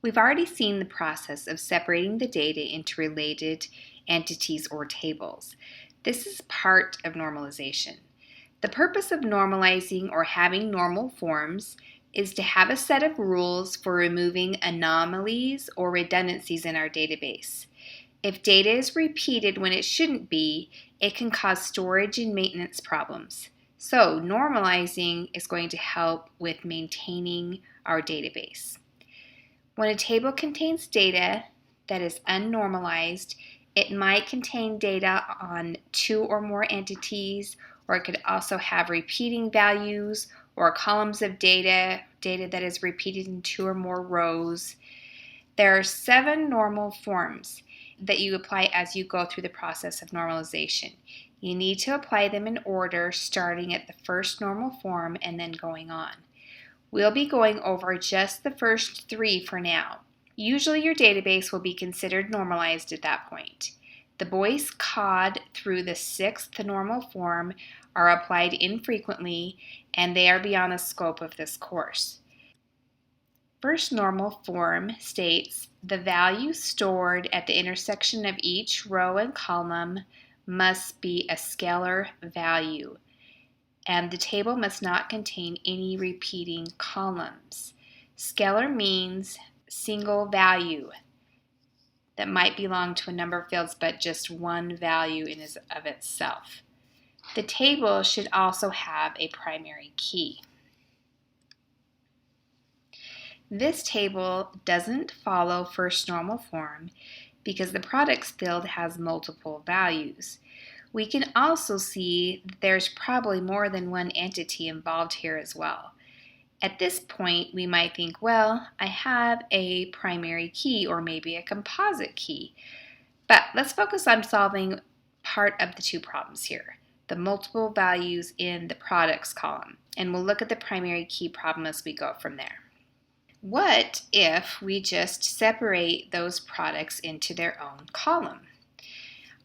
We've already seen the process of separating the data into related entities or tables. This is part of normalization. The purpose of normalizing or having normal forms is to have a set of rules for removing anomalies or redundancies in our database. If data is repeated when it shouldn't be, it can cause storage and maintenance problems. So normalizing is going to help with maintaining our database. When a table contains data that is unnormalized, it might contain data on two or more entities, or it could also have repeating values or columns of data that is repeated in two or more rows. There are 7 normal forms that you apply as you go through the process of normalization. You need to apply them in order, starting at the first normal form and then going on. We'll be going over just the first 3 for now. Usually your database will be considered normalized at that point. The boys cod through the 6th normal form are applied infrequently, and they are beyond the scope of this course. First normal form states the value stored at the intersection of each row and column must be a scalar value, and the table must not contain any repeating columns. Scalar means single value that might belong to a number of fields, but just one value in and of itself. The table should also have a primary key. This table doesn't follow first normal form because the products field has multiple values. We can also see that there's probably more than one entity involved here as well. At this point, we might think, well, I have a primary key or maybe a composite key. But let's focus on solving part of the 2 problems here, the multiple values in the products column. And we'll look at the primary key problem as we go from there. What if we just separate those products into their own column?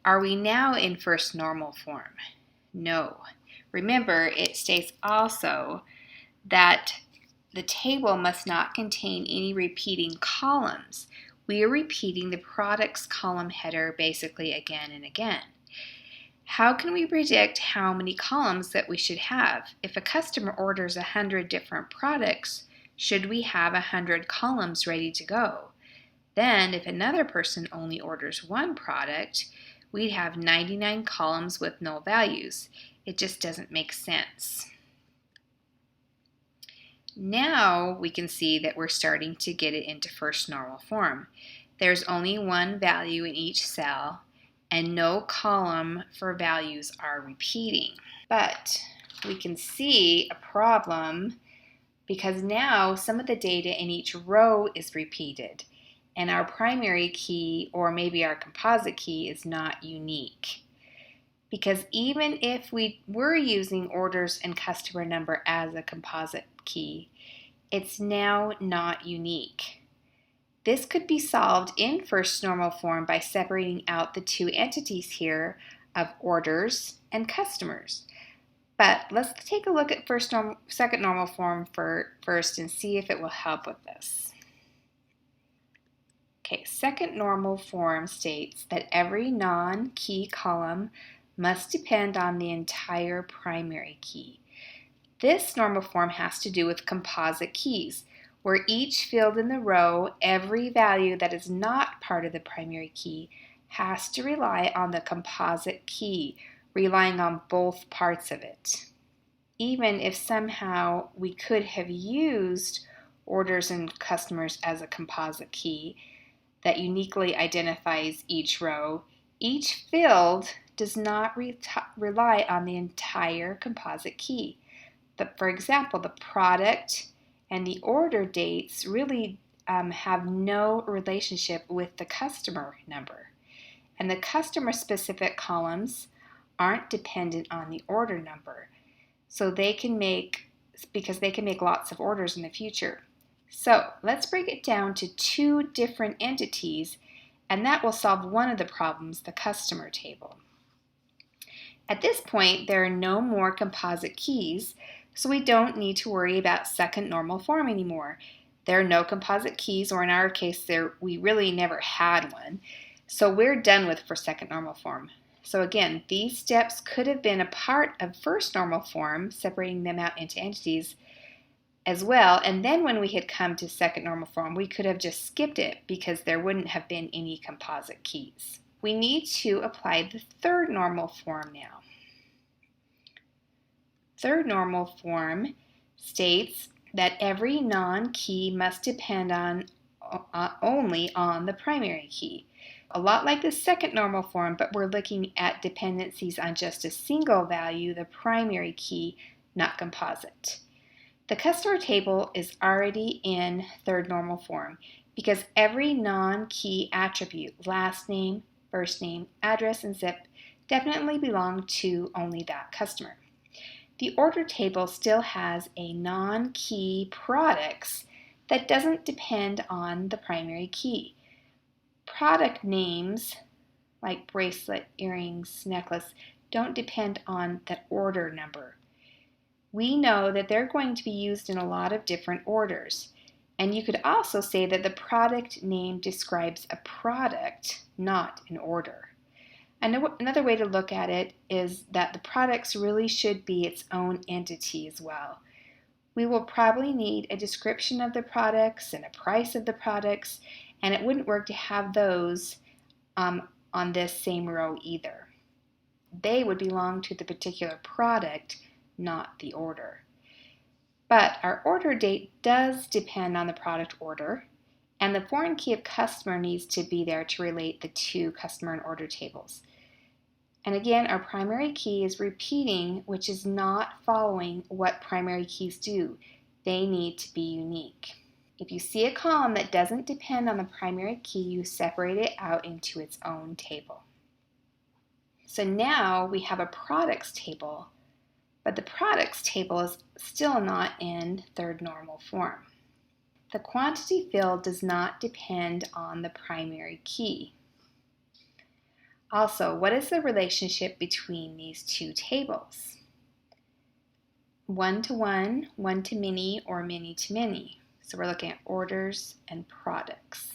Are we now in first normal form? No. Remember, it states also that the table must not contain any repeating columns. We are repeating the products column header basically again and again. How can we predict how many columns that we should have? If a customer orders 100 different products, should we have 100 columns ready to go? Then, if another person only orders 1 product, we'd have 99 columns with no values. It just doesn't make sense. Now we can see that we're starting to get it into first normal form. There's only 1 value in each cell, and no column for values are repeating. But we can see a problem because now some of the data in each row is repeated, and our primary key or maybe our composite key is not unique. Because even if we were using orders and customer number as a composite key, it's now not unique. This could be solved in first normal form by separating out the 2 entities here of orders and customers. But let's take a look at second normal form first and see if it will help with this. Okay, second normal form states that every non-key column must depend on the entire primary key. This normal form has to do with composite keys, where each field in the row, every value that is not part of the primary key, has to rely on the composite key, relying on both parts of it. Even if somehow we could have used orders and customers as a composite key that uniquely identifies each row, each field does not rely on the entire composite key. But for example, the product and the order dates really have no relationship with the customer number. And the customer specific columns aren't dependent on the order number. So they can make lots of orders in the future. So let's break it down to 2 different entities, and that will solve one of the problems, the customer table. At this point, there are no more composite keys, so we don't need to worry about second normal form anymore. There are no composite keys, or in our case, we really never had one. So we're done with for second normal form. So again, these steps could have been a part of first normal form, separating them out into entities as well. And then when we had come to second normal form, we could have just skipped it because there wouldn't have been any composite keys. We need to apply the third normal form now. Third normal form states that every non-key must depend only on the primary key. A lot like the second normal form, but we're looking at dependencies on just a single value, the primary key, not composite. The customer table is already in third normal form because every non-key attribute, last name, first name, address, and zip, definitely belong to only that customer. The order table still has a non-key products that doesn't depend on the primary key. Product names like bracelet, earrings, necklace don't depend on the order number. We know that they're going to be used in a lot of different orders. And you could also say that the product name describes a product, not an order. Another way to look at it is that the products really should be its own entity as well. We will probably need a description of the products and a price of the products, and it wouldn't work to have those on this same row either. They would belong to the particular product, not the order. But our order date does depend on the product order, and the foreign key of customer needs to be there to relate the two customer and order tables. And again, our primary key is repeating, which is not following what primary keys do. They need to be unique. If you see a column that doesn't depend on the primary key, you separate it out into its own table. So now we have a products table, but the products table is still not in third normal form. The quantity field does not depend on the primary key. Also, what is the relationship between these two tables? One-to-one, one-to-many, or many-to-many. So we're looking at orders and products.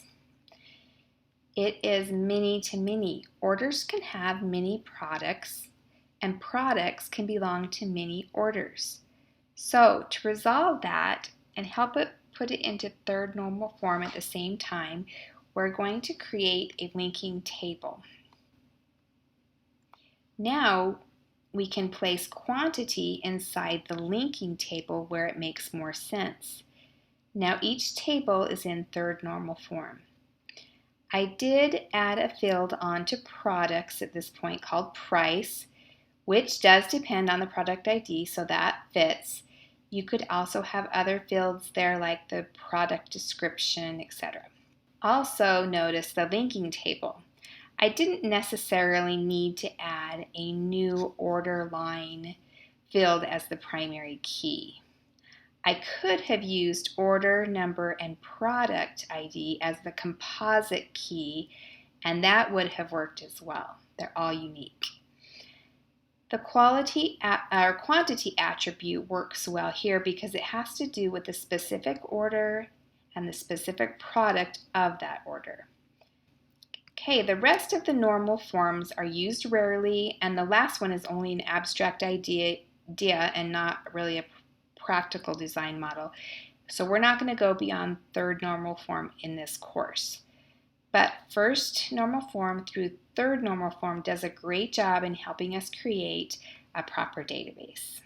It is many-to-many. Orders can have many products, and products can belong to many orders. So to resolve that and help it put it into third normal form at the same time, we're going to create a linking table. Now we can place quantity inside the linking table where it makes more sense. Now each table is in third normal form. I did add a field onto products at this point called price, which does depend on the product ID, so that fits. You could also have other fields there like the product description, etc. Also notice the linking table. I didn't necessarily need to add a new order line field as the primary key. I could have used order, number, and product ID as the composite key, and that would have worked as well. They're all unique. The quantity attribute works well here because it has to do with the specific order and the specific product of that order. Okay, the rest of the normal forms are used rarely, and the last one is only an abstract idea and not really a practical design model. So we're not going to go beyond third normal form in this course. But first normal form through third normal form does a great job in helping us create a proper database.